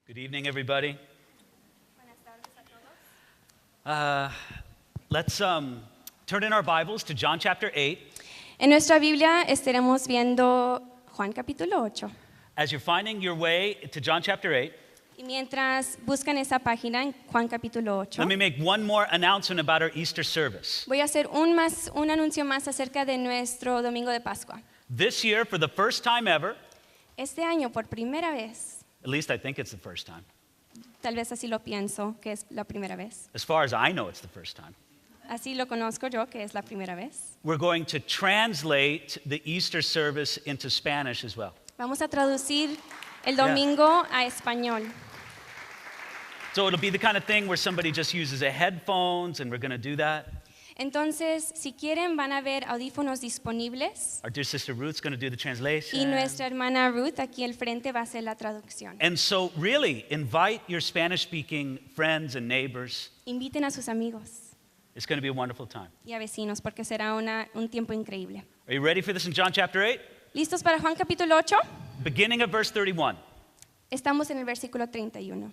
Good evening, everybody. Buenas tardes a todos. Let's turn in our Bibles to John chapter 8. En nuestra Biblia estaremos viendo Juan capítulo 8. As you're finding your way to John chapter 8, Y mientras buscan esa página en Juan capítulo 8, let me make one more announcement about our Easter service. voy a hacer un anuncio más acerca de nuestro domingo de Pascua. This year, for the first time ever, Este año, por primera vez, at least I think it's the first time. tal vez así lo pienso, que es la primera vez. As far as I know, it's the first time. Así lo conozco yo, que es la primera vez. We're going to translate the Easter service into Spanish as well. Vamos a traducir el domingo a español. So it'll be the kind of thing where somebody just uses a headphones, and we're going to do that. Entonces, si quieren, van a ver audífonos disponibles. Our dear sister Ruth's going to do the Y translation. nuestra hermana Ruth aquí al frente va a hacer la traducción. And so really invite your Spanish-speaking friends and neighbors. Inviten a sus amigos It's going to be a wonderful time. y a vecinos porque será un tiempo increíble. Are you ready for this in John chapter 8? ¿Listos para Juan capítulo 8? Beginning of verse 31. Estamos en el versículo 31.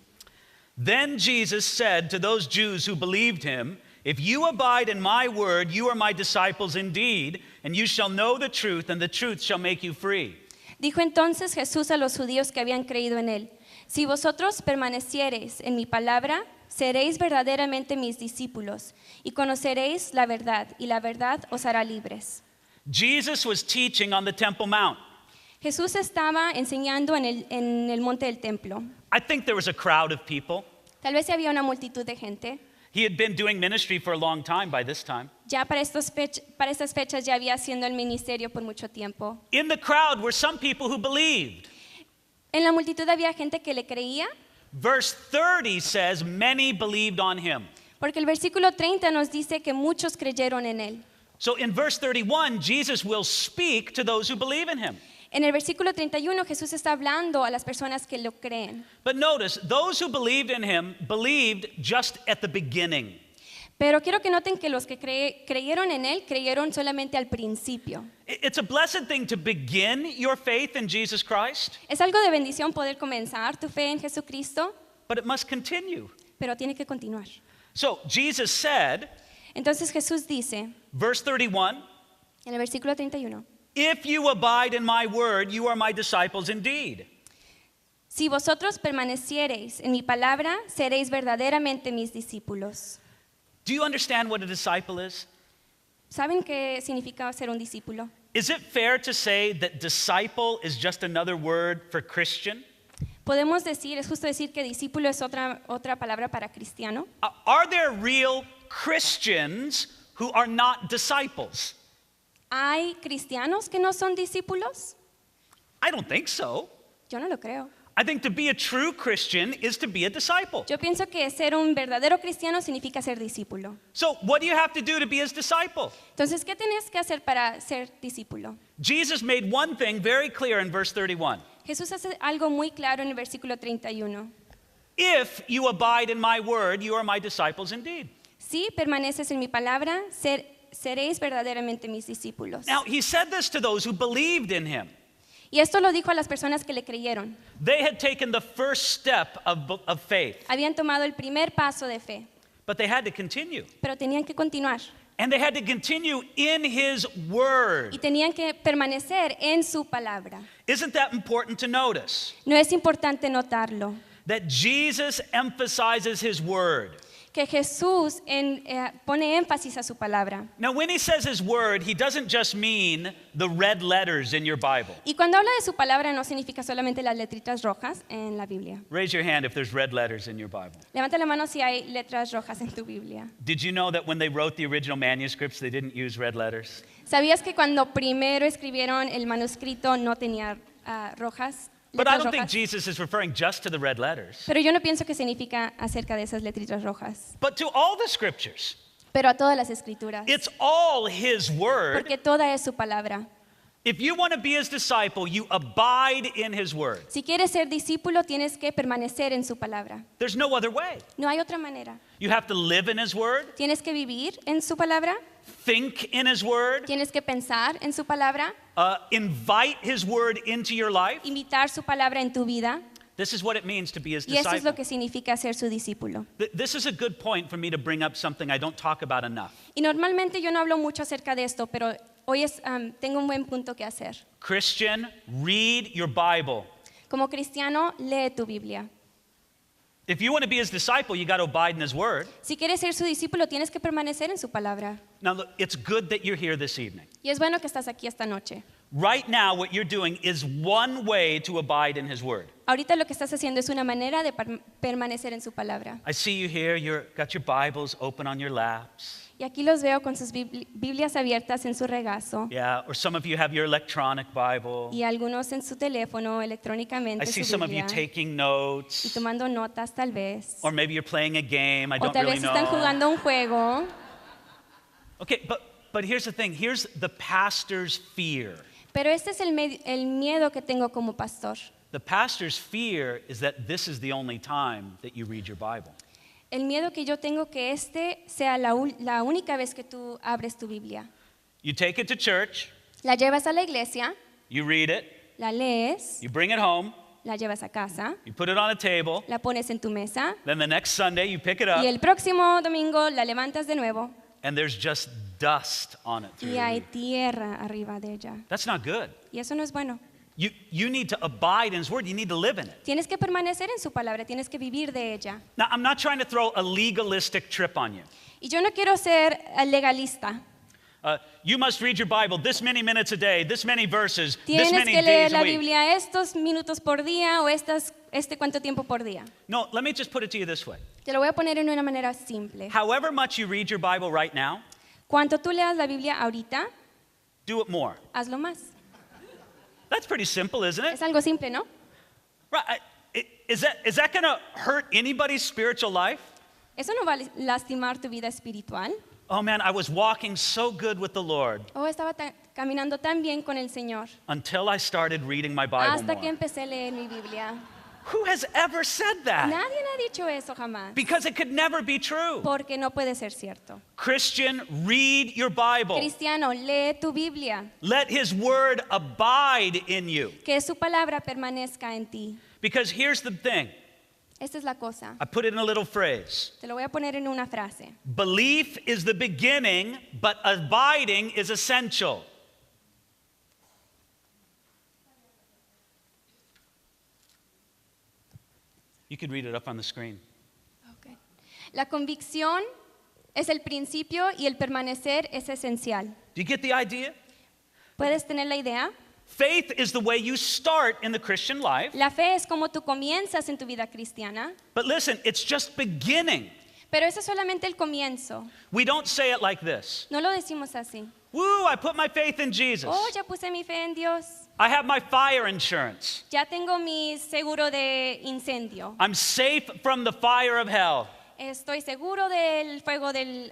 Then Jesus said to those Jews who believed him, "If you abide in my word, you are my disciples indeed, and you shall know the truth, and the truth shall make you free." Dijo entonces Jesús a los judíos que habían creído en él: Si vosotros permaneciereis en mi palabra, seréis verdaderamente mis discípulos, y conoceréis la verdad, y la verdad os hará libres. Jesus was teaching on the Temple Mount. Jesús estaba enseñando en el monte del templo. I think there was a crowd of people. Tal vez había una multitud de gente. He had been doing ministry for a long time by this time. Ya para estas fechas ya había haciendo el ministerio por mucho tiempo. In the crowd were some people who believed. En la multitud había gente que le creía, Verse 30 says, many believed on him. porque el versículo 30 nos dice que muchos creyeron en él. So in verse 31, Jesus will speak to those who believe in him. En el versículo 31 Jesús está hablando a las personas que lo creen. But notice, those who believed in him believed just at the beginning. Pero quiero que noten que los que creyeron en él creyeron solamente al principio. It's a blessed thing to begin your faith in Jesus Christ, Es algo de bendición poder comenzar tu fe en Jesucristo, but it must continue. pero tiene que continuar. So Jesus said, Entonces Jesús dice verse 31, en el versículo 31: "If you abide in my word, you are my disciples indeed." Si vosotros permaneciereis en mi palabra, seréis verdaderamente mis discípulos. Do you understand what a disciple is? ¿Saben qué significa ser un discípulo? Is it fair to say that disciple is just another word for Christian? Podemos decir, es justo decir que discípulo es otra palabra para cristiano. Are there real Christians who are not disciples? ¿Hay cristianos que no son discípulos? I don't think so. Yo no lo creo. I think to be a true Christian is to be a disciple. Yo pienso que ser un verdadero cristiano significa ser discípulo. So, what do you have to do to be his disciple? Entonces, ¿qué tienes que hacer para ser discípulo? Jesus made one thing very clear in verse 31. Jesús hace algo muy claro en el versículo 31. If you abide in my word, you are my disciples indeed. Si permaneces en mi palabra, seréis verdaderamente mis discípulos. Now, he said this to those who believed in him. Y esto lo dijo a las personas que le creyeron. They had taken the first step of faith, Habían tomado el primer paso de fe, but they had to continue. pero tenían que continuar. And they had to continue in his word. Y tenían que permanecer en su palabra. Isn't that important to notice? No es importante notarlo, That Jesus emphasizes his word. que Jesús pone énfasis a su palabra. Now, when he says his word, he doesn't just mean the red letters in your Bible. Y cuando habla de su palabra no significa solamente las letritas rojas en la Biblia. Raise your hand if there's red letters in your Bible. Levanta la mano si hay letras rojas en tu Biblia. Did you know that when they wrote the original manuscripts, they didn't use red letters? ¿Sabías que cuando primero escribieron el manuscrito no tenía rojas? But I letras don't think rojas? Jesus is referring just to the red letters, Pero yo no pienso que significa acerca de esas letritas rojas, but to all the scriptures. pero a todas las escrituras, It's all his word. porque toda es su palabra. If you want to be his disciple, you abide in his word. Si quieres ser discípulo, tienes que permanecer en su palabra. There's no other way. No hay otra manera. You have to live in his word, Tienes que vivir en su palabra, think in his word, tienes que pensar en su palabra, invite his word into your life, invitar su palabra en tu vida This is what it means to be his Y eso es disciple. lo que significa ser su discípulo. This is a good point for me to bring up something I don't talk about enough. Y normalmente yo no hablo mucho acerca de esto, pero hoy tengo un buen punto que hacer. Christian, read your Bible. Como cristiano, lee tu Biblia. If you want to be his disciple, you got to abide in his word. Si quieres ser su discípulo, tienes que permanecer en su palabra. Now, look, it's good that you're here this evening. Y es bueno que estás aquí esta noche. Right now, what you're doing is one way to abide in his word. Ahorita lo que estás haciendo es una manera de permanecer en su palabra. I see you here, you've got your Bibles open on your laps. Y aquí los veo con sus Biblias abiertas en su regazo. Yeah, or some of you have your electronic Bible. Y algunos en su teléfono, I electrónicamente see su some of you Biblia. taking Y notes. tomando notas tal vez. Or maybe you're playing a game, I O don't tal really vez están know. jugando un juego. Okay, but here's the thing. Here's the pastor's fear. Pero este es el miedo que tengo como pastor. The pastor's fear is that this is the only time that you read your Bible. El miedo que yo tengo que este sea la única vez que tú abres tu Biblia. You take it to church, La llevas a la iglesia, you read it, la lees, you bring it home, la llevas a casa, you put it on a table, la pones en tu mesa then the next Sunday you pick it up, y el próximo domingo la levantas de nuevo and there's just dust on it. through y the hay week. tierra arriba de ella. That's not good. Y eso no es bueno. You need to abide in his word. You need to live in it. Tienes que permanecer en su palabra, tienes que vivir de ella. Now, I'm not trying to throw a legalistic trip on you. Y yo no quiero ser legalista. You must read your Bible this many minutes a day, this many verses, this Tienes many que leer days a la week. Biblia estos minutos por día o este cuánto tiempo por día. No, let me just put it to you this way. Te lo voy a poner en una manera simple. However much you read your Bible right now, Cuanto tú leas la Biblia ahorita, do it more. hazlo más. That's pretty simple, isn't it? Es algo simple, ¿no? Right. Is that going to hurt anybody's spiritual life? Eso no va a lastimar tu vida espiritual. Oh man, I was walking so good with the Lord Oh, estaba caminando tan bien con el Señor until I started reading my Bible hasta que more. empecé a leer mi Biblia. Who has ever said that? Nadie ha dicho eso jamás, Because it could never be true. porque no puede ser cierto. Christian, read your Bible. Cristiano, lee tu Biblia, Let his word abide in you. que su palabra permanezca en ti. Because here's the thing. Esta es la cosa. I put it in a little phrase. Te lo voy a poner en una frase. Belief is the beginning, but abiding is essential. You could read it up on the screen. Okay. La convicción es el principio y el permanecer es esencial. Do you get the idea? ¿Puedes tener la idea? Faith is the way you start in the Christian life. La fe es como tú comienzas en tu vida cristiana, But listen, it's just beginning. pero eso es solamente el comienzo. We don't say it like this. No lo decimos así. Woo, I put my faith in Jesus. Oh, ya puse mi fe en Dios. I have my fire insurance. Ya tengo mi seguro de incendio. I'm safe from the fire of hell. Estoy seguro del fuego del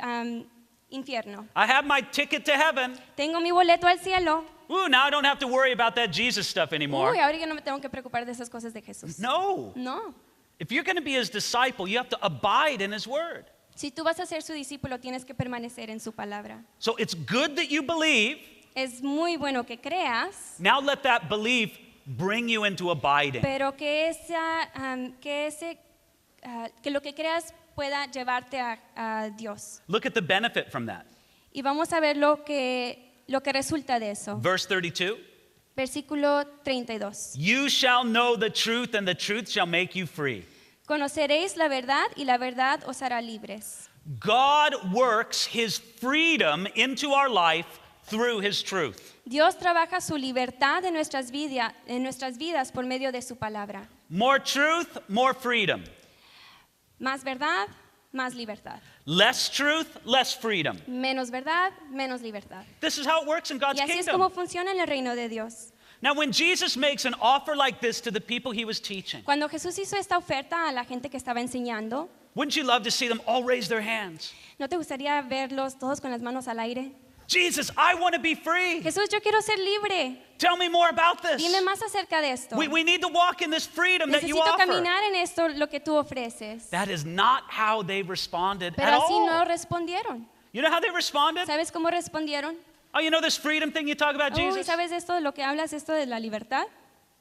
infierno. I have my ticket to heaven. Tengo mi boleto al cielo. Ooh, now I don't have to worry about that Jesus stuff anymore. Uy, ahora ya no me tengo que preocupar de esas cosas de Jesús. No. No. If you're going to be his disciple, you have to abide in his word. Si tú vas a ser su discípulo, tienes que permanecer en su palabra. So it's good that you believe. Es muy bueno que creas, Now let that belief bring you into abiding. pero que lo que creas pueda llevarte a Dios. Look at the benefit from that. Y vamos a ver lo que resulta de eso. Verse 32. Versículo 32. You shall know the truth, and the truth shall make you free. Conoceréis la verdad y la verdad os hará libres. God works his freedom into our life through his truth. Dios trabaja su libertad en nuestras vidas por medio de su palabra. More truth, more freedom. Más verdad, más libertad. Less truth, less freedom. Menos verdad, menos libertad. This is how it works in God's Y así es kingdom. como funciona en el reino de Dios. Now, when Jesus makes an offer like this to the people he was teaching, Cuando Jesús hizo esta oferta a la gente que estaba enseñando, wouldn't you love to see them all raise their hands? ¿no te gustaría verlos todos con las manos al aire? Jesus, I want to be free. Jesús, yo quiero ser libre. Tell me more about this. Dime más acerca de esto. We need to walk in this freedom that you Necesito offer. caminar en esto lo que tú ofreces. That is not how they responded Pero at así all. no respondieron. You know how they responded? ¿Sabes cómo respondieron? Oh, you know this freedom thing you talk about, Uy, Jesus? ¿sabes esto de lo que hablas, esto de la libertad?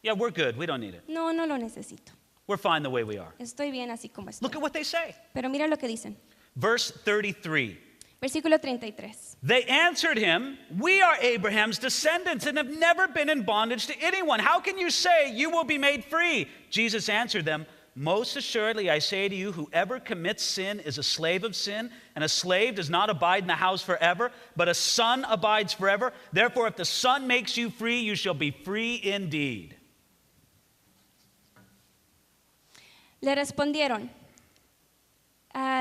Yeah, we're good. We don't need it. No, no lo necesito. We're fine the way we are. Estoy bien así como Look estoy. at what they say. Pero mira lo que dicen. Verse 33. Versículo 33. They answered him, "We are Abraham's descendants and have never been in bondage to anyone. How can you say you will be made free?" Jesus answered them, "Most assuredly I say to you, whoever commits sin is a slave of sin, and a slave does not abide in the house forever, but a son abides forever. Therefore, if the Son makes you free, you shall be free indeed." Le respondieron,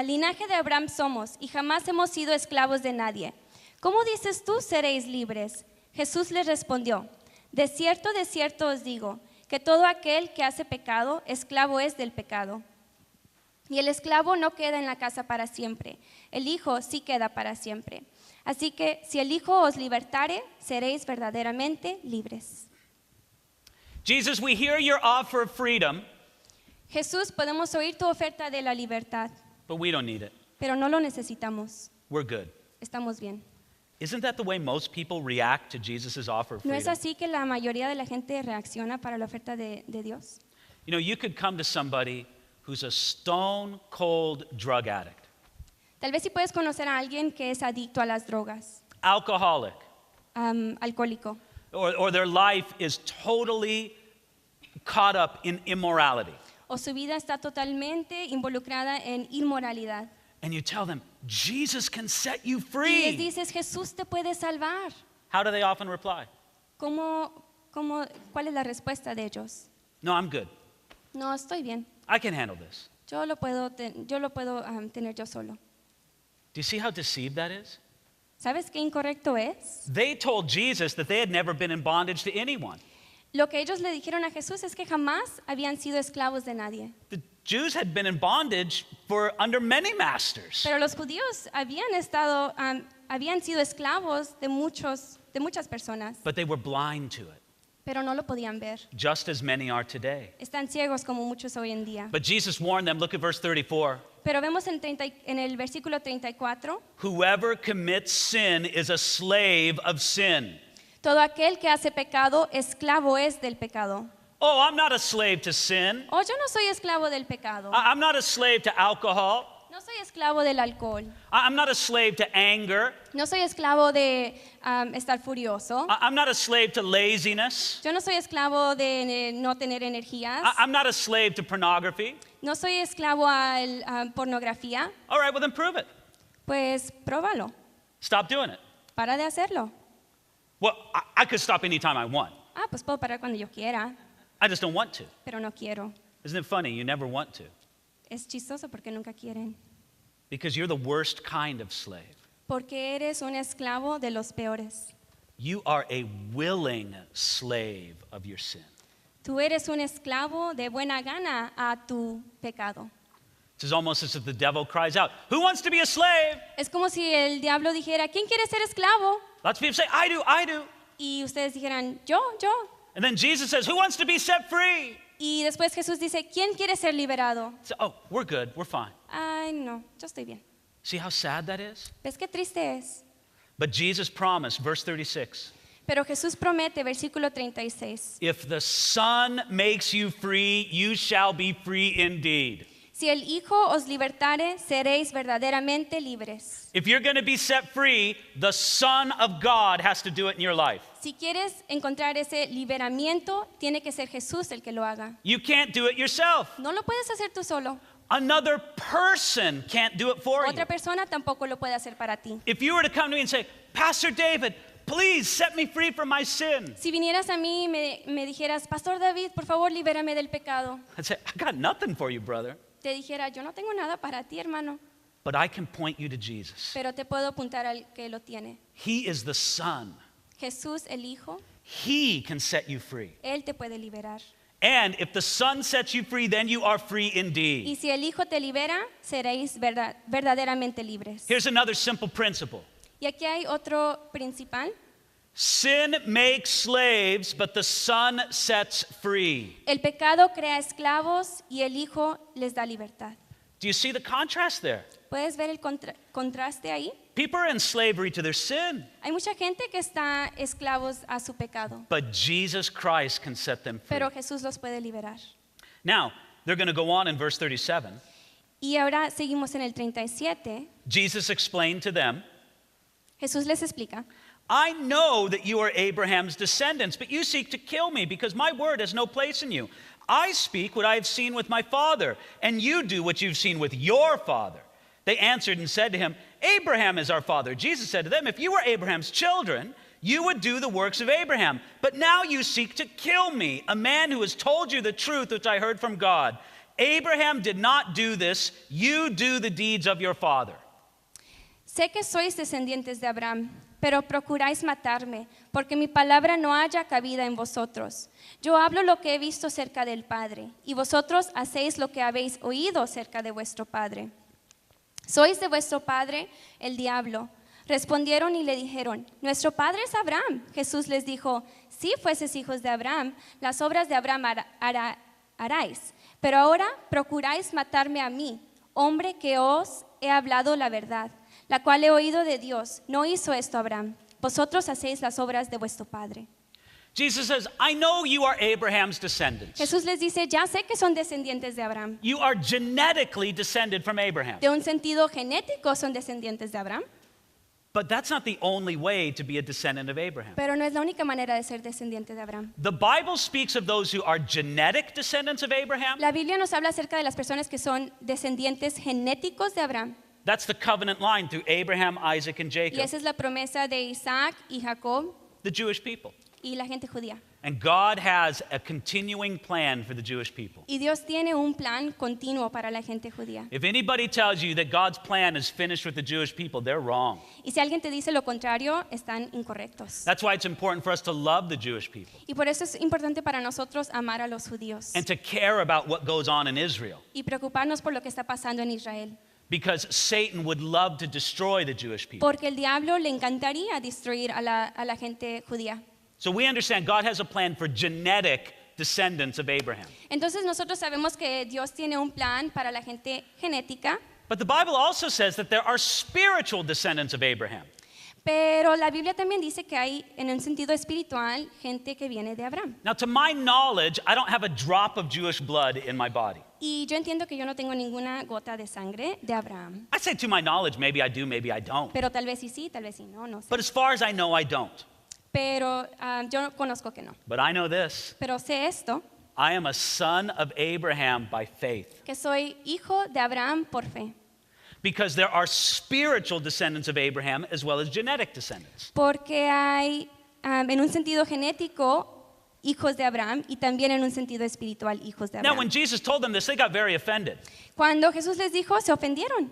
linaje de Abraham somos y jamás hemos sido esclavos de nadie. ¿Cómo dices tú seréis libres? Jesús les respondió, de cierto os digo, que todo aquel que hace pecado, esclavo es del pecado. Y el esclavo no queda en la casa para siempre, el Hijo sí queda para siempre. Así que si el Hijo os libertare, seréis verdaderamente libres. Jesus, we hear your offer of freedom, Jesús, podemos oír tu oferta de la libertad, but we don't need it. pero no lo necesitamos. We're good. Estamos bien. Isn't that the way most people react to Jesus' offer of ¿No es freedom? así que la mayoría de la gente reacciona para la oferta de Dios? You know, you could come to somebody who's a stone cold drug addict, Tal vez si puedes conocer a alguien que es adicto a las drogas, alcoholic, alcohólico, or their life is totally caught up in immorality. o su vida está totalmente involucrada en inmoralidad. And you tell them, Jesus can set you Y les free. dices, Jesús te puede salvar. How do they often reply? ¿Cuál es la respuesta de ellos? No, I'm good. No, estoy bien. I can handle this. Yo lo puedo tener yo solo. Do you see how deceived that is? ¿Sabes qué incorrecto es? They told Jesus that they had never been in bondage to anyone. Lo que ellos le dijeron a Jesús es que jamás habían sido esclavos de nadie. The Jews had been in bondage for under many masters. Pero los judíos habían sido esclavos de muchas personas, But they were blind to it, pero no lo podían ver. just as many are today. Están ciegos como muchos hoy en día. But Jesus warned them, look at verse 34. Pero vemos en el versículo 34, Whoever commits sin is a slave of sin. todo aquel que hace pecado, esclavo es del pecado. Oh, I'm not a slave to sin. Oh, yo no soy esclavo del pecado. I'm not a slave to alcohol. No soy esclavo del alcohol. I'm not a slave to anger. No soy esclavo de estar furioso. I'm not a slave to laziness. Yo no soy esclavo de no tener energías. I'm not a slave to pornography. No soy esclavo a pornografía. All right, well, then prove it. Pues pruébalo. Stop doing it. Para de hacerlo. Well, I could stop anytime I want. Pues puedo parar cuando yo quiera, I just don't want to. pero no quiero. Isn't it funny? You never want to. Es chistoso porque nunca quieren. Because you're the worst kind of slave. Porque eres un esclavo de los peores. You are a willing slave of your sin. Tú eres un esclavo de buena gana a tu pecado. It's almost as if the devil cries out, "Who wants to be a slave?" Es como si el diablo dijera, ¿quién quiere ser esclavo? Lots of people say, "I do, I do." Y ustedes dijeran, yo. And then Jesus says, "Who wants to be set free?" Y después Jesús dice, ¿quién quiere ser liberado? So, oh, we're good, we're fine. Ay, no, yo estoy bien. See how sad that is? ¿Ves qué triste es? But Jesus promised, verse 36, Pero Jesús promete, versículo 36, if the Son makes you free, you shall be free indeed. si el Hijo os libertare, seréis verdaderamente libres. If you're going to be set free, the Son of God has to do it in your life. Si quieres encontrar ese liberamiento, tiene que ser Jesús el que lo haga. You can't do it yourself. No lo puedes hacer tú solo. Another person can't do it for you. Otra persona tampoco lo puede hacer para ti. If you were to come to me and say, Pastor David, please set me free from my sin, Si vinieras a mí y me dijeras, Pastor David, por favor, libérame del pecado, I'd say, I got nothing for you, brother. te dijera, yo no tengo nada para ti, hermano, But I can point you to Jesus. pero te puedo apuntar al que lo tiene. He is the Son. Jesús, el Hijo, He can set you free. Él te puede liberar. And if the Son sets you free, then you are free Y indeed. si el Hijo te libera, seréis verdaderamente libres. Here's another simple principle. Y aquí hay otro principal. Sin makes slaves, but the Son sets free. El pecado crea esclavos y el Hijo les da libertad. Do you see the contrast there? ¿Puedes ver el contraste ahí? People are in slavery to their sin, Hay mucha gente que está esclavos a su pecado, but Jesus Christ can set them free. pero Jesús los puede liberar. Now, they're going to go on in verse 37. Y ahora seguimos en el 37. Jesus explained to them, Jesús les explica, I know that you are Abraham's descendants, but you seek to kill me because my word has no place in you. I speak what I have seen with my father, and you do what you've seen with your father. They answered and said to him, Abraham is our father. Jesus said to them, if you were Abraham's children, you would do the works of Abraham. But now you seek to kill me, a man who has told you the truth which I heard from God. Abraham did not do this. You do the deeds of your father. sé que sois descendientes de Abraham, pero procuráis matarme, porque mi palabra no haya cabida en vosotros. Yo hablo lo que he visto cerca del Padre, y vosotros hacéis lo que habéis oído cerca de vuestro Padre. ¿Sois de vuestro padre, el diablo? Respondieron y le dijeron, nuestro padre es Abraham. Jesús les dijo, si fueses hijos de Abraham, las obras de Abraham haráis. Pero ahora procuráis matarme a mí, hombre que os he hablado la verdad, la cual he oído de Dios. No hizo esto Abraham. Vosotros hacéis las obras de vuestro padre. Jesus says, I know you are Abraham's descendants. Jesús les dice, ya sé que son descendientes de Abraham. You are genetically descended from Abraham. De un sentido genético son descendientes de Abraham, But that's not the only way to be a descendant of Abraham. pero no es la única manera de ser descendiente de Abraham. The Bible speaks of those who are genetic descendants of Abraham. La Biblia nos habla acerca de las personas que son descendientes genéticos de Abraham. That's the covenant line through Abraham, Isaac, and Y Jacob, esa es la promesa de Isaac y Jacob the Jewish people. y la gente judía. And God has a continuing plan for the Jewish people. Y Dios tiene un plan continuo para la gente judía. If anybody tells you that God's plan is finished with the Jewish people, they're wrong. Y si alguien te dice lo contrario, están incorrectos. That's why it's important for us to love the Jewish people Y por eso es importante para nosotros amar a los judíos and to care about what goes on in Israel. y preocuparnos por lo que está pasando en Israel. Because Satan would love to destroy the Jewish people. Porque el diablo le encantaría destruir a la gente judía. So we understand God has a plan for genetic descendants of Abraham. Entonces nosotros sabemos que Dios tiene un plan para la gente genética, But the Bible also says that there are spiritual descendants of Abraham. pero la Biblia también dice que hay en un sentido espiritual gente que viene de Abraham. Now, to my knowledge, I don't have a drop of Jewish blood in my body. Y yo entiendo que yo no tengo ninguna gota de sangre de Abraham, I say to my knowledge, maybe I do, maybe I don't. pero tal vez sí, tal vez sí, no sé. But as far as I know, I don't. Pero yo conozco que no. But I know this. Pero sé esto, I am a son of Abraham by faith. que soy hijo de Abraham por fe. Because there are spiritual descendants of Abraham as well as genetic descendants. Porque hay en un sentido genético hijos de Abraham y también en un sentido espiritual hijos de Now, when Abraham. Jesus told them this, they got very offended. Cuando Jesús les dijo, se ofendieron.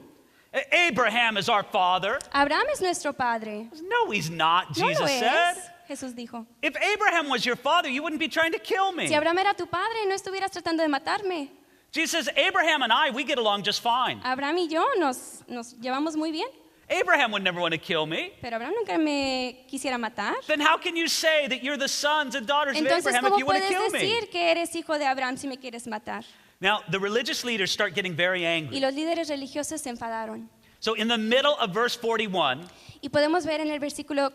Abraham is our father. Abraham es nuestro padre. No, he's not, No Jesus lo es, said. Jesús dijo. If Abraham was your father, you wouldn't be trying to kill me. Si Abraham era tu padre, no estuvieras tratando de matarme. Jesus says, Abraham and I, we get along just fine. Abraham y yo nos llevamos muy bien, Abraham would never want to kill me. pero Abraham nunca me quisiera matar. Then how can you say that you're the sons and daughters of Entonces, Abraham if ¿cómo you want to puedes kill me? decir que eres hijo de Abraham si me quieres matar? Now, the religious leaders start getting very Y angry. los líderes religiosos se enfadaron. So in the middle of verse 41, Y podemos ver en el versículo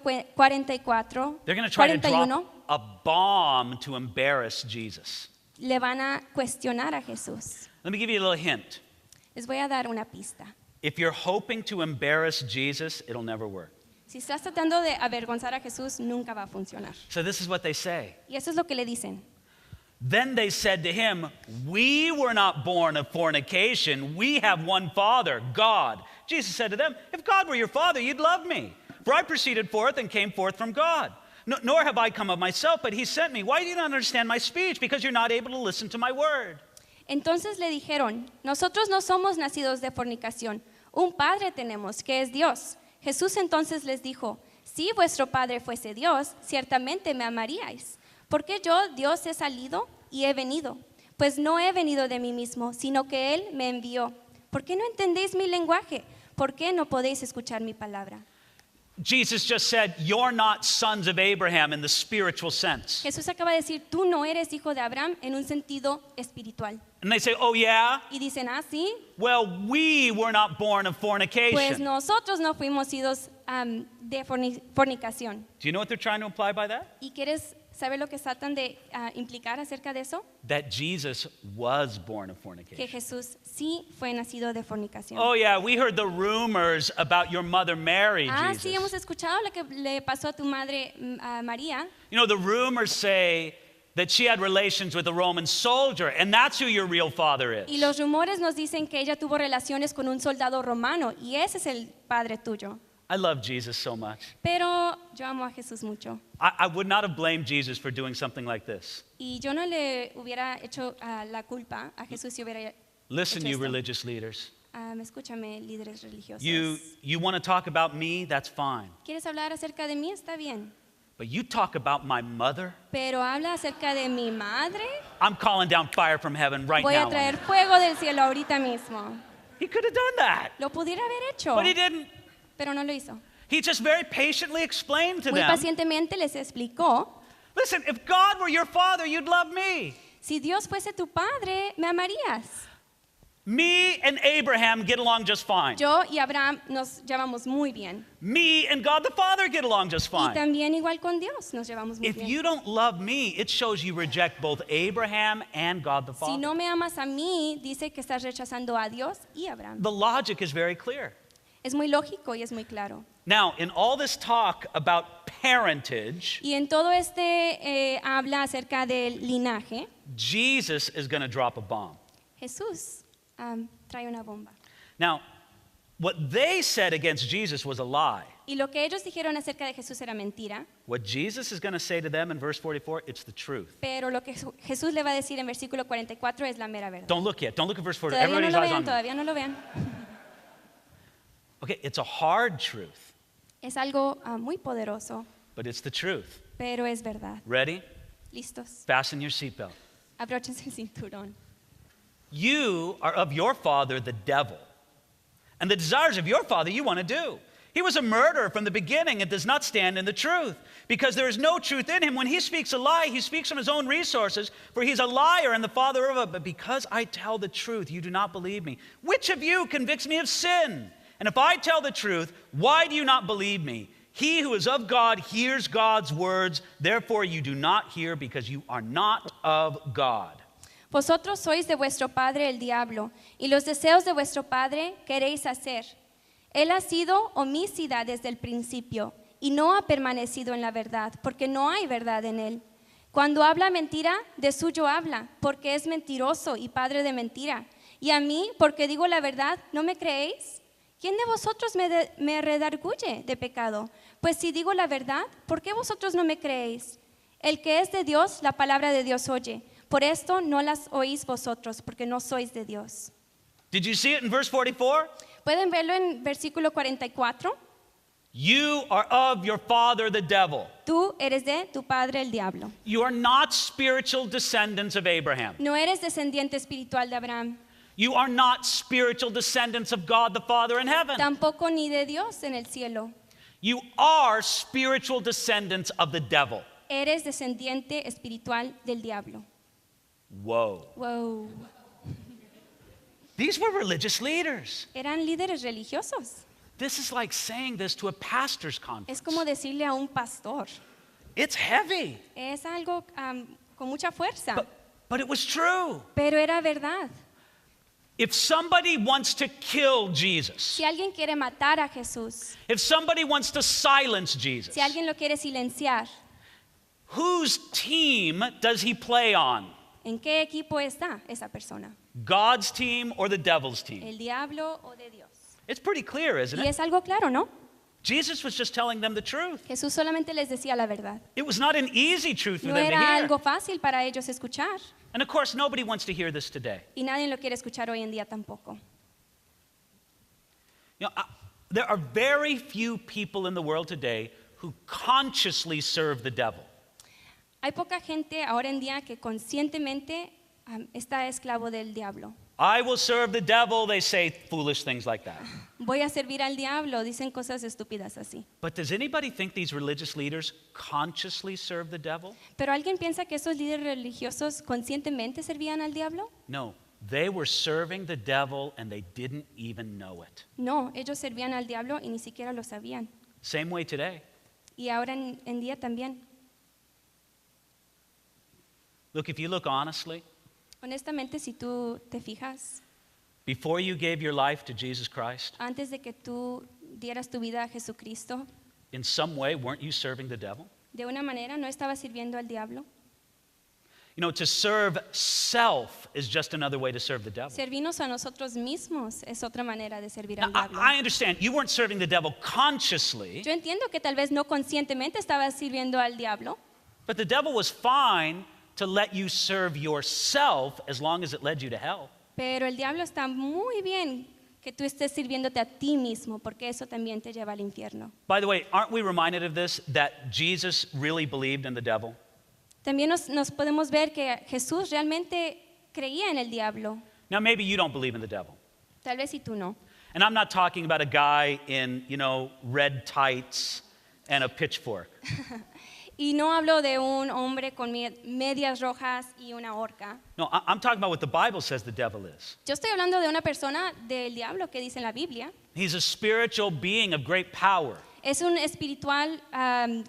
44, they're going to try to 41, drop a bomb to embarrass Jesus. le van a cuestionar a Jesús. Let me give you a little hint. Les voy a dar una pista. If you're hoping to embarrass Jesus, it'll never work. Si estás tratando de avergonzar a Jesús, nunca va a funcionar. So this is what they say. Y eso es lo que le dicen. Then they said to him, we were not born of fornication. We have one Father, God. Jesus said to them, if God were your Father, you'd love me. For I proceeded forth and came forth from God. Nor have I come of myself, but he sent me. Why do you not understand my speech? Because you're not able to listen to my word. Entonces le dijeron, nosotros no somos nacidos de fornicación. Un Padre tenemos, que es Dios. Jesús entonces les dijo, si vuestro Padre fuese Dios, ciertamente me amaríais. ¿Por qué yo, Dios, he salido y he venido? Pues no he venido de mí mismo, sino que Él me envió. ¿Por qué no entendéis mi lenguaje? ¿Por qué no podéis escuchar mi palabra? Jesus just said, you're not sons of Abraham in the spiritual sense. Jesús acaba de decir, tú no eres hijo de Abraham en un sentido espiritual. And they say, oh yeah? Y dicen, ah, sí, Well, we were not born of pues fornication. nosotros no fuimos hijos de fornicación. Do you know what they're trying to imply by that? ¿Y quieres ¿sabe lo que tratan de implicar acerca de eso? That Jesus was born of Que fornication. Jesús sí fue nacido de fornicación. Oh, yeah, we heard the rumors about your mother Mary, Sí, hemos Jesus. escuchado lo que le pasó a tu madre a María. You know, the rumors say that she had relations with a Roman soldier, and that's who your real father Y is. los rumores nos dicen que ella tuvo relaciones con un soldado romano y ese es el padre tuyo. I love Jesus so much. Pero yo amo a Jesús mucho. I would not have blamed Jesus for doing something like this. Y yo no le hubiera hecho la culpa a Jesús si hubiera Listen, hecho you esto. religious leaders. Escúchame, líderes religiosos. You want to talk about me? That's fine. ¿Quieres hablar acerca de mí? Está bien. But you talk about my mother? Pero habla acerca de mi madre. I'm calling down fire from heaven right Voy now. a on traer you. fuego del cielo ahorita mismo. He could have done that, Lo pudiera haber hecho, but he didn't. pero no lo hizo. He just very patiently explained to Muy them, pacientemente les explicó, listen, if God were your father, you'd love me. si Dios fuese tu padre, me amarías. Me and Abraham get along just fine. Yo y Abraham nos llevamos muy bien. Me and God the Father get along just Y fine. también igual con Dios nos llevamos muy If bien. you don't love me, it shows you reject both Abraham and God the Si Father. no me amas a mí, dice que estás rechazando a Dios y a Abraham. The logic is very clear. Es muy lógico y es muy claro. Now, in all this talk about parentage, Y en todo habla acerca del linaje. Jesus is going to drop a bomb. Jesús trae una bomba. Now, what they said against Jesus was a lie. Y lo que ellos dijeron acerca de Jesús era mentira, What Jesus is going to say to them in verse 44, it's the truth. pero lo que Jesús le va a decir en versículo 44 es la mera verdad. Don't look yet. Don't look at verse 44. Todavía no Everybody's lo eyes vean, on me. todavía no lo vean. Okay, it's a hard truth, Es algo muy poderoso, but it's the truth. pero es verdad. Ready? ¿Listos? Fasten your seatbelt. Abróchense el cinturón. You are of your father, the devil. And the desires of your father you want to do. He was a murderer from the beginning and does not stand in the truth, because there is no truth in him. When he speaks a lie, he speaks from his own resources, for he's a liar and the father of it. But because I tell the truth, you do not believe me. Which of you convicts me of sin? And if I tell the truth, why do you not believe me? He who is of God hears God's words. Therefore you do not hear, because you are not of God. Vosotros sois de vuestro padre el diablo, y los deseos de vuestro padre queréis hacer. Él ha sido homicida desde el principio, y no ha permanecido en la verdad, porque no hay verdad en él. Cuando habla mentira, de suyo habla, porque es mentiroso y padre de mentira. Y a mí, porque digo la verdad, ¿no me creéis? ¿Quién de vosotros me redarguye de pecado? Pues si digo la verdad, ¿por qué vosotros no me creéis? El que es de Dios, la palabra de Dios oye. Por esto no las oís vosotros, porque no sois de Dios. Did you see it in verse 44? ¿Pueden verlo en versículo 44? You are of your father, the devil. Tú eres de tu padre el diablo. You are not spiritual descendants of Abraham. No eres descendiente espiritual de Abraham, You are not spiritual descendants of God the Father in heaven. tampoco ni de Dios en el cielo. You are spiritual descendants of the devil. Eres descendiente espiritual del diablo. Whoa. Wow. These were religious leaders. Eran líderes religiosos. This is like saying this to a pastor's Es conference. como decirle a un pastor. It's heavy, Es algo con mucha fuerza, but it was true. pero era verdad. If somebody wants to kill Jesus, Si alguien quiere matar a Jesús, if somebody wants to silence Jesus, si alguien lo quiere silenciar, whose team does he play on? ¿en qué equipo está esa persona? God's team or the devil's team? ¿El diablo o de Dios? It's pretty clear, isn't Y it? es algo claro, ¿no? Jesus was just telling them the truth. Jesús solamente les decía la verdad. It was not an easy truth for No them to era hear. algo fácil para ellos escuchar. And of course, nobody wants to hear this today. Y nadie lo quiere escuchar hoy en día tampoco. You know, there are very few people in the world today who consciously serve the devil. Hay poca gente ahora en día que conscientemente está esclavo del diablo. I will serve the devil, they say foolish things like that. Voy a servir al diablo, dicen cosas estúpidas así. But does anybody think these religious leaders consciously serve the devil? ¿Pero alguien piensa que esos líderes religiosos conscientemente servían al diablo? No, they were serving the devil and they didn't even know it. No, ellos servían al diablo y ni siquiera lo sabían. Same way today. Y ahora en día también. Look, if you look honestly, Honestamente, si tú te fijas, before you gave your life to Jesus Christ, antes de que tú dieras tu vida a Jesucristo, in some way, weren't you serving the devil? de una manera no estabas sirviendo al diablo. You know, to serve self is just another way to serve the devil. Servirnos a nosotros mismos es otra manera de servir Now, al diablo. I understand you weren't serving the devil consciously, Yo entiendo que tal vez no conscientemente estabas sirviendo al diablo, but the devil was fine to let you serve yourself as long as it led you to hell. pero el diablo está muy bien que tú estés sirviéndote a ti mismo, porque eso también te lleva al infierno. By the way, aren't we reminded of this, that Jesus really believed in the devil? También nos podemos ver que Jesús realmente creía en el diablo. Now, maybe you don't believe in the devil. Tal vez si tú no. And I'm not talking about a guy in, red tights and a pitchfork. Y no hablo de un hombre con medias rojas y una horca. No, I'm talking about what the Bible says the devil is. Yo estoy hablando de una persona del diablo que dice en la Biblia. He's a spiritual being of great power, Es un espiritual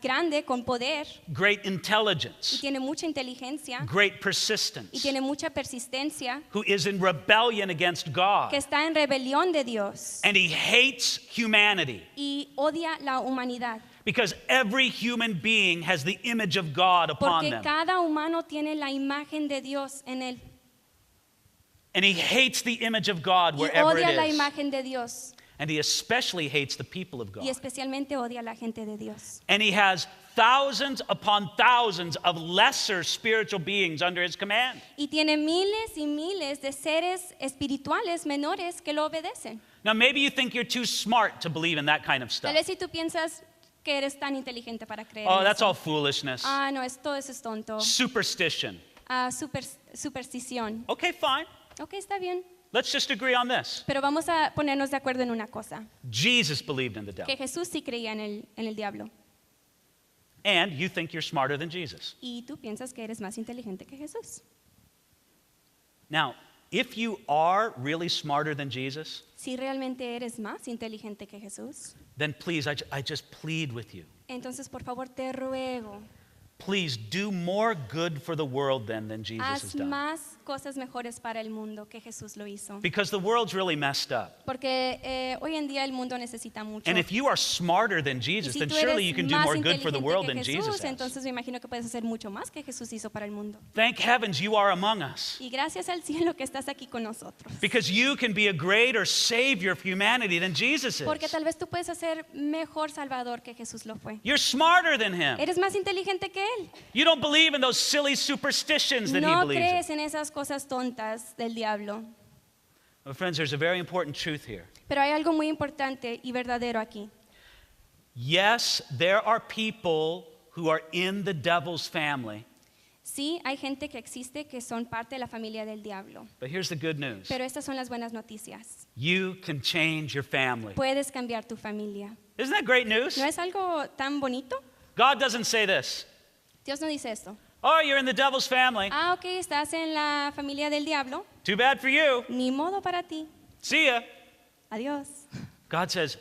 grande con poder great y intelligence, tiene mucha inteligencia great y persistence, tiene mucha persistencia, who is in rebellion against God. que está en rebelión de Dios And he hates humanity y odia la humanidad. because every human being has the image of God upon Porque them. cada humano tiene la imagen de Dios en él. And he hates the image of God Y wherever odia la it is. imagen de Dios. And he especially hates the people of God. Y especialmente odia a la gente de Dios. And he has thousands upon thousands of lesser spiritual beings under his command. Y tiene miles y miles de seres espirituales menores que lo obedecen. Now, maybe you think you're too smart to believe in that kind of Tal stuff. vez si tú piensas que eres tan inteligente para creer Oh, en that's eso. all foolishness. Ah, no, todo eso es tonto. Superstition. Superstición. Okay, fine. Ok, está bien. Let's just agree on this. Pero vamos a ponernos de acuerdo en una cosa. Jesus believed in the devil. Que Jesús sí creía en el diablo. And you think you're smarter than Jesus. Y tú piensas que eres más inteligente que Jesús. Now, if you are really smarter than Jesus, Si realmente eres más inteligente que Jesús, then please, I just plead with you. entonces por favor te ruego, Please do more good for the world than Jesus has haz done. más cosas mejores para el mundo que Jesús lo hizo. Because the world's really messed up. Porque hoy en día el mundo necesita mucho. And if you are smarter than Y Jesus, si then tú surely eres you can do más more good for the inteligente world que than Jesus Jesús, has. entonces me imagino que puedes hacer mucho más que Jesús hizo para el mundo. Thank heavens you are among us. Y gracias al cielo que estás aquí con nosotros. Because you can be a greater savior of humanity than Jesus Porque is. tal vez tú puedes hacer mejor salvador que Jesús lo fue. You're smarter than him. Eres más inteligente que él. You don't believe in those silly superstitions that he No believes in. crees en esas cosas tontas del diablo. Well, friends, there's a very important truth here. Pero hay algo muy importante y verdadero aquí. Yes, there are people who are in the devil's family, Sí, hay gente que existe que son parte de la familia del diablo. but here's the good news. Pero estas son las buenas noticias. You can change your family. Puedes cambiar tu familia. Isn't that great news? ¿No es algo tan bonito? God doesn't say this. Dios no dice esto. Oh, you're in the devil's family. Ah, ok, estás en la familia del diablo. Too bad for you. Ni modo para ti. See ya. Adiós. God says,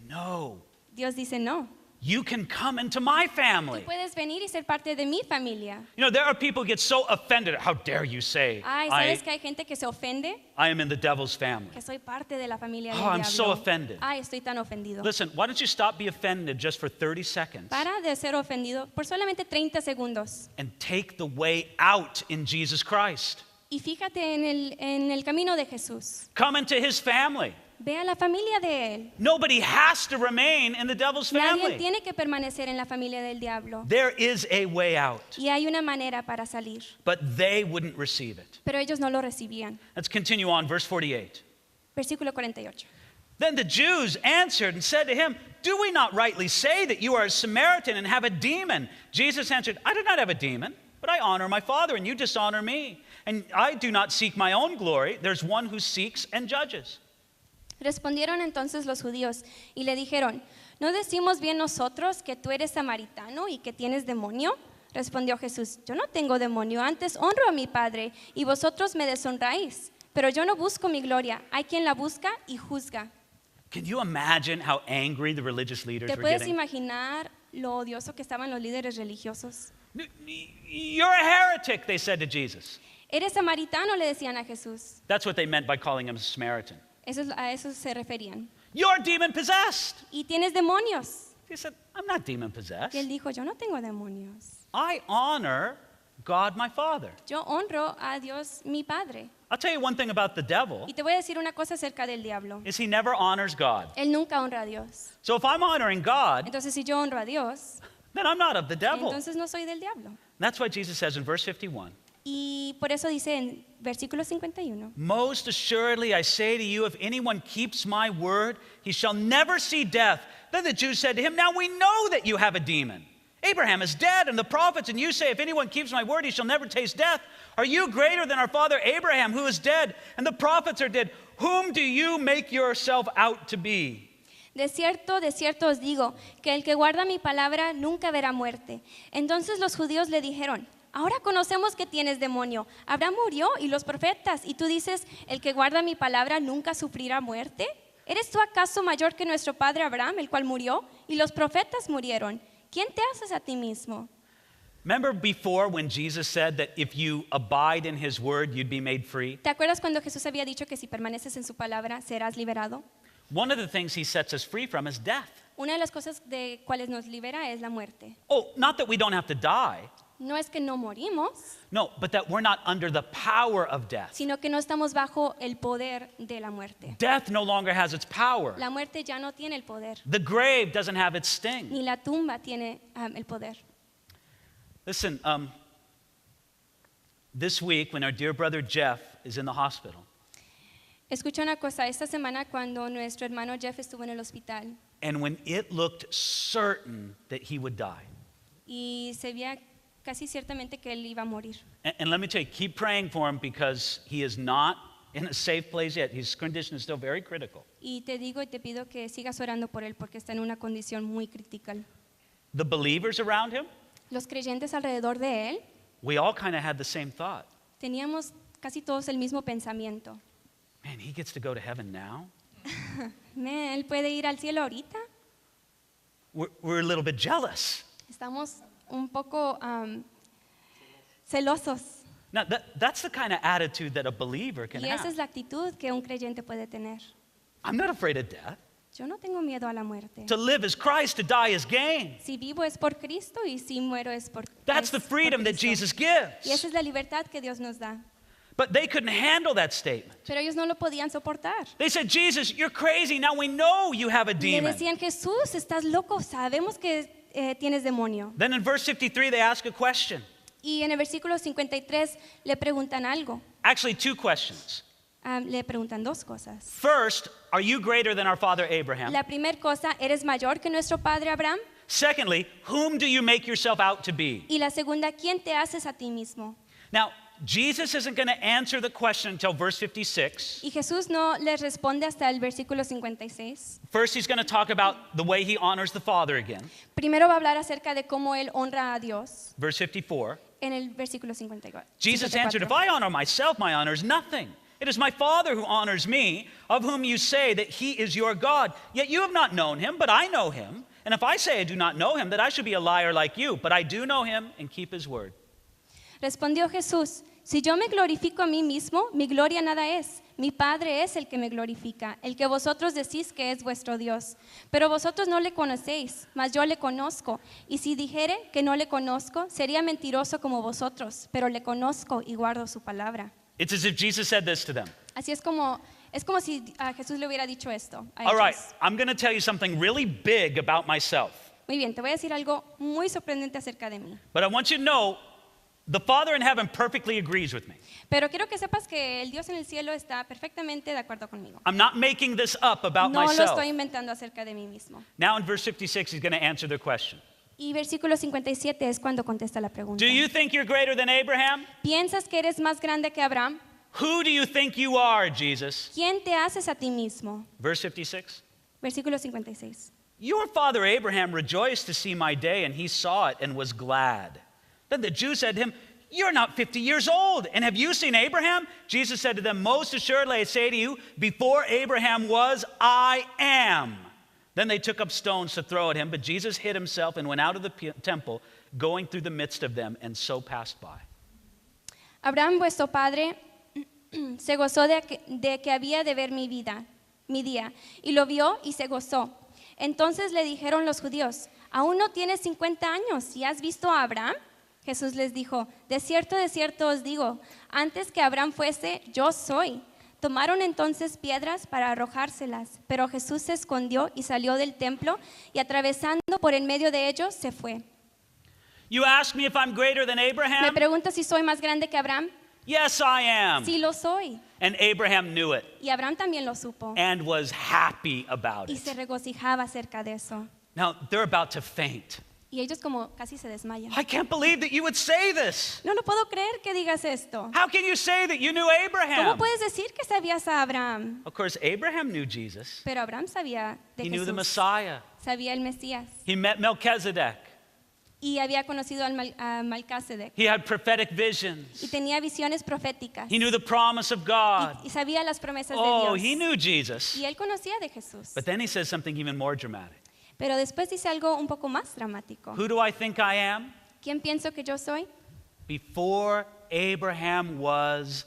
no, Dios dice no. you can come into my Tú family. puedes venir y ser parte de mi familia. You know, there are people who get so offended. How dare you say, Ay, ¿sabes que hay gente que se ofende? I am in the devil's family? Que soy parte de la familia del Oh, I'm diablo. so offended. Ay, estoy tan ofendido. Listen, why don't you stop being offended just for 30 seconds Para de ser ofendido por solamente 30 segundos. and take the way out in Jesus Christ? Y fíjate en el camino de Jesús. Come into his family. Ve a la familia de él. Nobody has to remain in the devil's Nadie family. tiene que permanecer en la familia del diablo. There is a way out, Y hay una manera para salir. but they wouldn't receive it. Pero ellos no lo recibían. Let's continue on, verse 48. Versículo 48. Then the Jews answered and said to him, do we not rightly say that you are a Samaritan and have a demon? Jesus answered, I do not have a demon, but I honor my Father, and you dishonor me. And I do not seek my own glory. There's one who seeks and judges. Respondieron entonces los judíos y le dijeron, ¿no decimos bien nosotros que tú eres samaritano y que tienes demonio? Respondió Jesús, yo no tengo demonio, antes honro a mi Padre y vosotros me deshonráis. Pero yo no busco mi gloria, hay quien la busca y juzga. Can you imagine how angry the religious leaders ¿Te were puedes getting? imaginar lo odioso que estaban los líderes religiosos? You're a heretic, they said to Jesus. Eres samaritano, le decían a Jesús. That's what they meant by calling him a Samaritan. A eso se referían. You're demon possessed. Y tienes demonios. He said, I'm not demon Y él possessed. dijo, yo no tengo demonios. I honor God my Father. Yo honro a Dios mi Padre. I'll tell you one thing about the devil Y te voy a decir una cosa acerca del diablo. is he never honors God. Él nunca honra a Dios. So if I'm honoring God, Entonces, si yo honro a Dios, then I'm not of the devil. entonces no soy del diablo. That's why Jesus says in verse 51, Y por eso dice en versículo 51, most assuredly I say to you, if anyone keeps my word, he shall never see death. Then the Jews said to him, now we know that you have a demon. Abraham is dead, and the prophets, and you say, if anyone keeps my word, he shall never taste death. Are you greater than our father Abraham, who is dead, and the prophets are dead? Whom do you make yourself out to be? de cierto os digo, que el que guarda mi palabra nunca verá muerte. Entonces los judíos le dijeron, ahora conocemos que tienes demonio. Abraham murió y los profetas, y tú dices, el que guarda mi palabra nunca sufrirá muerte. ¿Eres tú acaso mayor que nuestro padre Abraham, el cual murió, y los profetas murieron? ¿Quién te haces a ti mismo? Remember before when Jesus said that if you abide in his word, you'd be made free? ¿Te acuerdas cuando Jesús había dicho que si permaneces en su palabra serás liberado? One of the things he sets us free from is death. Una de las cosas de cuales nos libera es la muerte. Oh, not that we don't have to die. No es que no morimos, No, but that we're not under the power of death. sino que no estamos bajo el poder de la muerte. Death no longer has its power. La muerte ya no tiene el poder, The grave doesn't have its sting. ni la tumba tiene el poder. Listen, this week when our dear brother Jeff is in the hospital, Escucha una cosa, esta semana cuando nuestro hermano Jeff estuvo en el hospital and when it looked certain that he would die. y se veía casi ciertamente que él iba a morir. And let me tell you, keep praying for him because he is not in a safe place yet. His condition is still very critical. Y te digo y te pido que sigas orando por él porque está en una condición muy crítica. The believers around him, Los creyentes alrededor de él we all kind of had the same thought. teníamos casi todos el mismo pensamiento. Man, he gets to go to heaven now? Él puede ir al cielo ahorita. We're a little bit jealous. Estamos un poco celosos. Now, that's the kind of attitude that a believer can Y esa es have. la actitud que un creyente puede tener. I'm not afraid of death. Yo no tengo miedo a la muerte. To live is Christ, to die is gain. Si vivo es por Cristo y si muero es por That's es the por freedom that Cristo. Jesus Y esa gives. es la libertad que Dios nos da. But they couldn't handle that statement. Pero ellos no lo podían soportar. They said, Jesus, you're crazy. Now we know you have a Le demon. decían, Jesús, estás loco, sabemos que tienes demonio. Then in verse 53, they ask a question. Y en el versículo 53 le preguntan algo. Actually, two questions. Le preguntan dos cosas. First, are you greater than our father Abraham? La primera cosa, ¿eres mayor que nuestro padre Abraham? Secondly, whom do you make yourself out to be? Y la segunda, ¿quién te haces a ti mismo? Now, Jesus isn't going to answer the question until verse 56. Y Jesús no les responde hasta el versículo 56. First, he's going to talk about the way he honors the Father again. Primero va a hablar acerca de cómo él honra a Dios Verse 54. en el versículo 54. Jesus answered, if I honor myself, my honor is nothing. It is my Father who honors me, of whom you say that he is your God. Yet you have not known him, but I know him. And if I say I do not know him, that I should be a liar like you. But I do know him and keep his word. Respondió Jesús, si yo me glorifico a mí mismo, mi gloria nada es. Mi Padre es el que me glorifica, el que vosotros decís que es vuestro Dios. Pero vosotros no le conocéis, mas yo le conozco. Y si dijere que no le conozco, sería mentiroso como vosotros, pero le conozco y guardo su palabra. It's as if Jesus said this to them. Así es como si a Jesús le hubiera dicho esto a All right, ellos. I'm going to tell you something really big about myself. Muy bien, te voy a decir algo muy sorprendente acerca de mí. But I want you to know the Father in heaven perfectly agrees with me. Pero quiero que sepas que el Dios en el cielo está perfectamente de acuerdo conmigo. I'm not making this up about No lo myself. estoy inventando acerca de mí mismo. Now in verse 56, he's going to answer their question. Y versículo 57 es cuando contesta la pregunta. Do you think you're greater than Abraham? ¿Piensas que eres más grande que Abraham? Who do you think you are, Jesus? ¿Quién te haces a ti mismo? Verse 56. Versículo 56. Your father Abraham rejoiced to see my day, and he saw it and was glad. Then the Jews said to him, you're not 50 years old, and have you seen Abraham? Jesus said to them, most assuredly I say to you, before Abraham was, I am. Then they took up stones to throw at him, but Jesus hid himself and went out of the temple going through the midst of them, and so passed by. Abraham, vuestro padre, se gozó de que había de ver mi día, y lo vio y se gozó. Entonces le dijeron los judíos, ¿aún no tienes 50 años y has visto a Abraham? Jesús les dijo, de cierto os digo, antes que Abraham fuese, yo soy. Tomaron entonces piedras para arrojárselas, pero Jesús se escondió y salió del templo y atravesando por en medio de ellos se fue. You ask me if I'm greater than Me Abraham? pregunta si soy más grande que Abraham. Yes, I am. Sí lo soy. And Abraham knew it Y Abraham también lo supo and was happy about y se it. regocijaba acerca de eso. Now, they're about to faint. Y ellos como casi se desmayan. I can't believe that you would say this. No lo puedo creer que digas esto. How can you say that you knew ¿Cómo Abraham? puedes decir que sabías a Abraham? Of course, Abraham knew Jesus. Pero Abraham sabía de He knew the Jesús. Messiah. Sabía el Mesías. He met Melchizedek. Y había conocido a Melquisedec. He had prophetic Y visions. tenía visiones proféticas. He knew the promise of God. Y sabía las promesas Oh, de he Dios. knew Jesus. Y él conocía de Jesús. But then he says something even more dramatic. Pero después dice algo un poco más dramático. Who do I think I am? ¿Quién pienso que yo soy? Before Abraham was,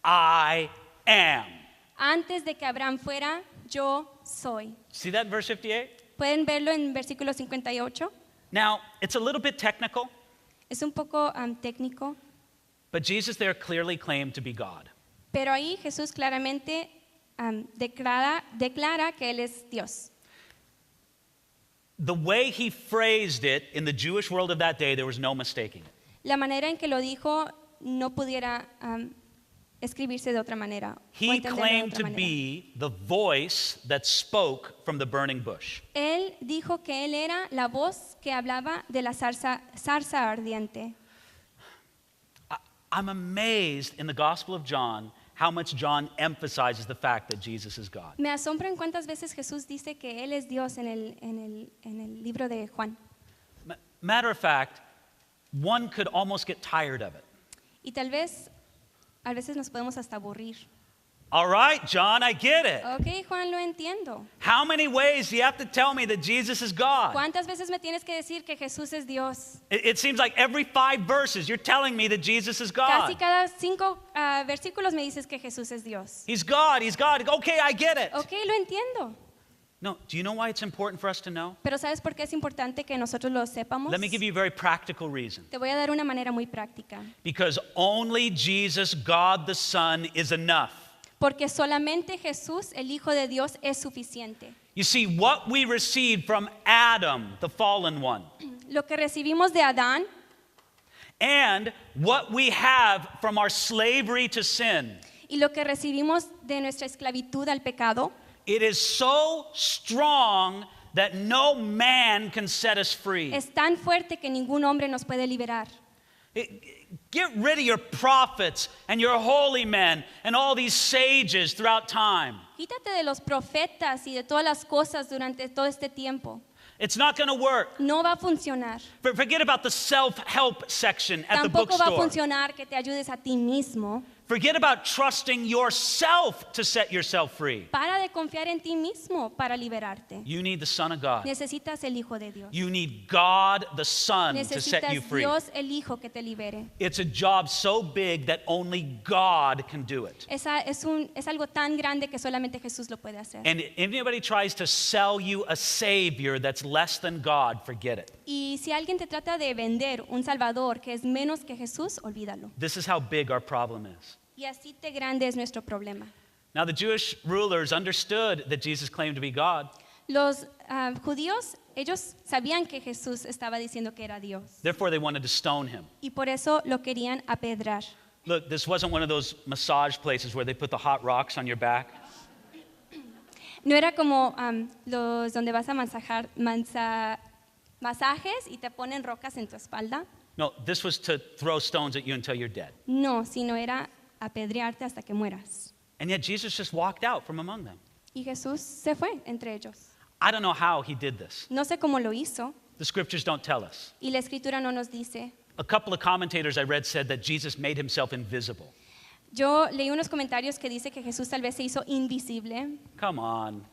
I am. Antes de que Abraham fuera, yo soy. See that in verse 58? ¿Pueden verlo en versículo 58? Now, it's a little bit technical, Es un poco técnico, but Jesus there clearly claimed to be God. pero ahí Jesús claramente declara que Él es Dios. The way he phrased it in the Jewish world of that day, there was no mistaking it. La manera en que lo dijo no pudiera escribirse de otra manera. O He entenderlo de claimed otra to manera. be the voice that spoke from the burning bush. Él dijo que Él era la voz que hablaba de la zarza ardiente. I'm amazed in the Gospel of John how much John emphasizes the fact that Jesus is God. Me asombra en cuántas veces Jesús dice que Él es Dios en el libro de Juan. Matter of fact, one could almost get tired of it. Y tal vez, a veces nos podemos hasta aburrir. All right, John, I get it. Ok, Juan, lo entiendo. How many ways do you have to tell me that Jesus is God? ¿Cuántas veces me tienes que decir que Jesús es Dios? It seems like every 5 verses you're telling me that Jesus is Casi God. cada 5 versículos me dices que Jesús es Dios. He's God, he's God. Okay, I get it. Ok, lo entiendo. No, do you know why it's important for us to know? Pero ¿sabes por qué es importante que nosotros lo sepamos? Let me give you a very practical reason. Te voy a dar una manera muy práctica. Because only Jesus, God the Son, is enough. Porque solamente Jesús, el Hijo de Dios, es suficiente. You see, what we received from Adam, the fallen one, Lo que recibimos de Adán and what we have from our slavery to sin, y lo que recibimos de nuestra esclavitud al pecado, it is so strong that no man can set us free. es tan fuerte que ningún hombre nos puede liberar. Get rid of your prophets and your holy men and all these sages throughout time. Quítate de los profetas y de todas las cosas durante todo este tiempo. It's not going to work. No va a funcionar. Forget about the self-help section at the Tampoco va a bookstore. funcionar que te ayudes a ti mismo. Forget about trusting yourself to set yourself free. Para de confiar en ti mismo para liberarte. You need the Son of God. Necesitas el Hijo de Dios. You need God the Son to set you Necesitas free. Dios el Hijo que te libere. It's a job so big that only God can do it. Es algo tan grande que solamente Jesús lo puede hacer. And if anybody tries to sell you a Savior that's less than God, forget it. Y si alguien te trata de vender un Salvador que es menos que Jesús, olvídalo. This is how big our problem is. Y así de grande es nuestro problema. Now, the Jewish rulers understood that Jesus claimed to be God. Los judíos, ellos sabían que Jesús estaba diciendo que era Dios. Therefore, they wanted to stone him. Y por eso lo querían apedrar. Look, this wasn't one of those massage places where they put the hot rocks on your back. No era como los donde vas a masajes y te ponen rocas en tu espalda. No, this was to throw stones at you until you're dead. No, sino era apedrearte hasta que mueras. And yet Jesus just walked out from among them. Y Jesús se fue entre ellos. I don't know how he did this. No sé cómo lo hizo The scriptures don't tell us. y la escritura no nos dice. A couple of commentators I read said that Jesus made himself invisible. Yo leí unos comentarios que dice que Jesús tal vez se hizo invisible. Come on.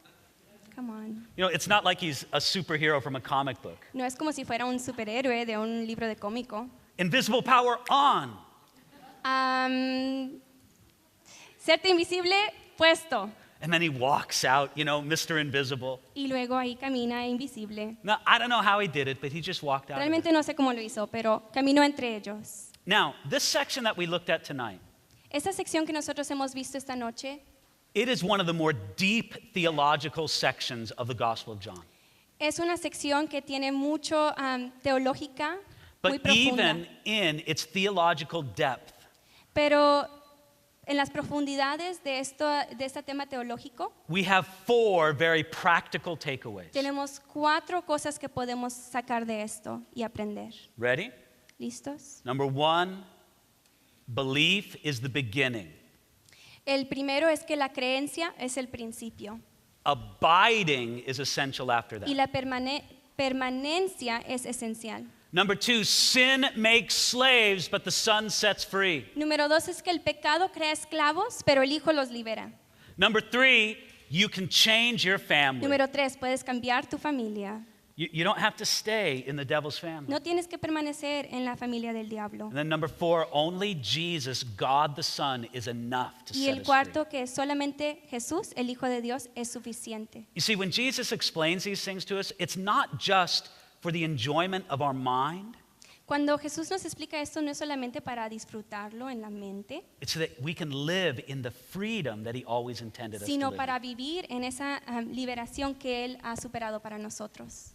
Come on. You know, it's not like he's a superhero from a comic book. No es como si fuera un superhéroe de un libro de cómico. Invisible power on. Serte invisible, puesto. And then he walks out, you know, Mr. Invisible. Y luego ahí camina invisible. Now, I don't know how he did it, but he just walked out. Of Realmente it. no sé cómo lo hizo, pero caminó entre ellos. Now, this section that we looked at tonight, Esta sección que nosotros hemos visto esta noche it is one of the more deep theological sections of the Gospel of John. es una sección que tiene mucho teológica, muy But profunda. even in its theological depth, Pero en las profundidades de este tema teológico, we have 4 very practical takeaways. tenemos 4 cosas que podemos sacar de esto y aprender. Ready? ¿Listos? Number 1, belief is the beginning. El primero es que la creencia es el principio Abiding is essential after y that. la permanencia es esencial. Number 2, sin makes slaves, but the Son sets free. Número 2 es que el pecado crea esclavos, pero el Hijo los libera. Number 3, you can change your family. Número 3, puedes cambiar tu familia. You don't have to stay in the devil's family. No tienes que permanecer en la familia del diablo. And then number 4, only Jesus, God the Son, is enough to Y set el us free. cuarto, que solamente Jesús, el Hijo de Dios, es suficiente. You see, when Jesus explains these things to us, it's not just for the enjoyment of our mind, Cuando Jesús nos explica esto, no es solamente para disfrutarlo en la mente, it's so that we can live in the freedom that he always intended us to sino live para in. vivir en esa liberación que Él ha superado para nosotros.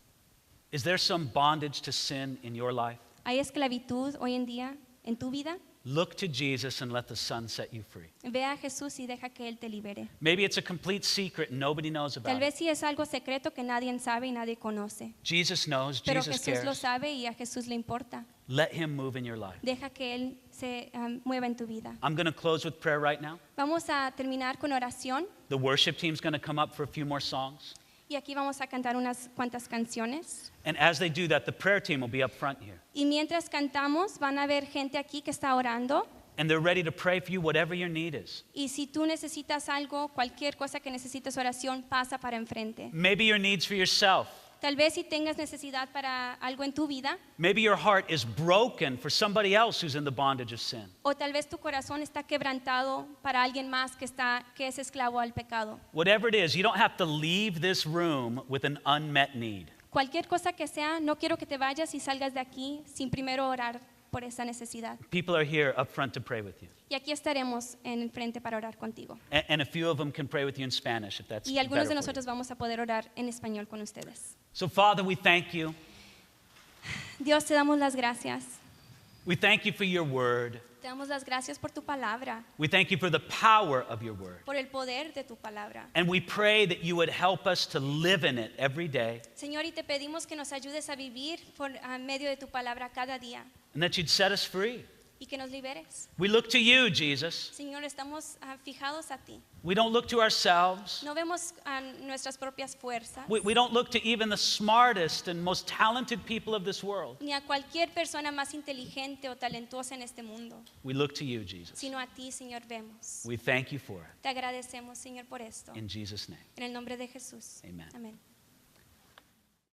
Is there some bondage to sin in your life? ¿Hay esclavitud hoy en día en tu vida? Look to Jesus and let the Son set you free. Ve a Jesús y deja que Él te libere. Maybe it's a complete secret and nobody knows Tal about it. vez sí es algo secreto que nadie sabe y nadie conoce, Jesus knows, pero Jesus Jesús lo cares. sabe y a Jesús le importa. Let him move in your life. Deja que Él se mueva en tu vida. I'm going to close with prayer right now. Vamos a terminar con oración The worship team's going to come up for a few more songs. y aquí vamos a cantar unas cuantas canciones. And as they do that, the prayer team will be up front here. Y mientras cantamos, van a haber gente aquí que está orando. And they're ready to pray for you, whatever your need is. Y si tú necesitas algo, cualquier cosa que necesites oración, pasa para enfrente. Maybe your needs for yourself. Tal vez si tengas necesidad para algo en tu vida, Maybe your heart is broken for somebody else who's in the bondage of sin. o tal vez tu corazón está quebrantado para alguien más que es esclavo al pecado. Whatever it is, you don't have to leave this room with an unmet need. Cualquier cosa que sea, no quiero que te vayas y salgas de aquí sin primero orar por esa necesidad. People are here up front to pray with you. Y aquí estaremos en el frente para orar contigo. And a few of them can pray with you in Spanish if that's Y algunos better de for you. nosotros vamos a poder orar en español con ustedes. So Father, we thank you. Dios, te damos las gracias. We thank you for your word. Te damos las gracias por tu palabra, We thank you for the power of your word. por el poder de tu palabra. And we pray that you would help us to live in it every day Señor, y te pedimos que nos ayudes a vivir por medio de tu palabra cada día and that you'd set us free. y que nos liberes. We look to you, Jesus. Señor, estamos fijados a ti. We don't look to ourselves. No vemos nuestras propias fuerzas, We don't look to even the smartest and most talented people of this world. ni a cualquier persona más inteligente o talentosa en este mundo, We look to you, Jesus. sino a ti, Señor, vemos. We thank you for it. Te agradecemos, Señor, por esto. In Jesus' name, En el nombre de Jesús. amen. Amén.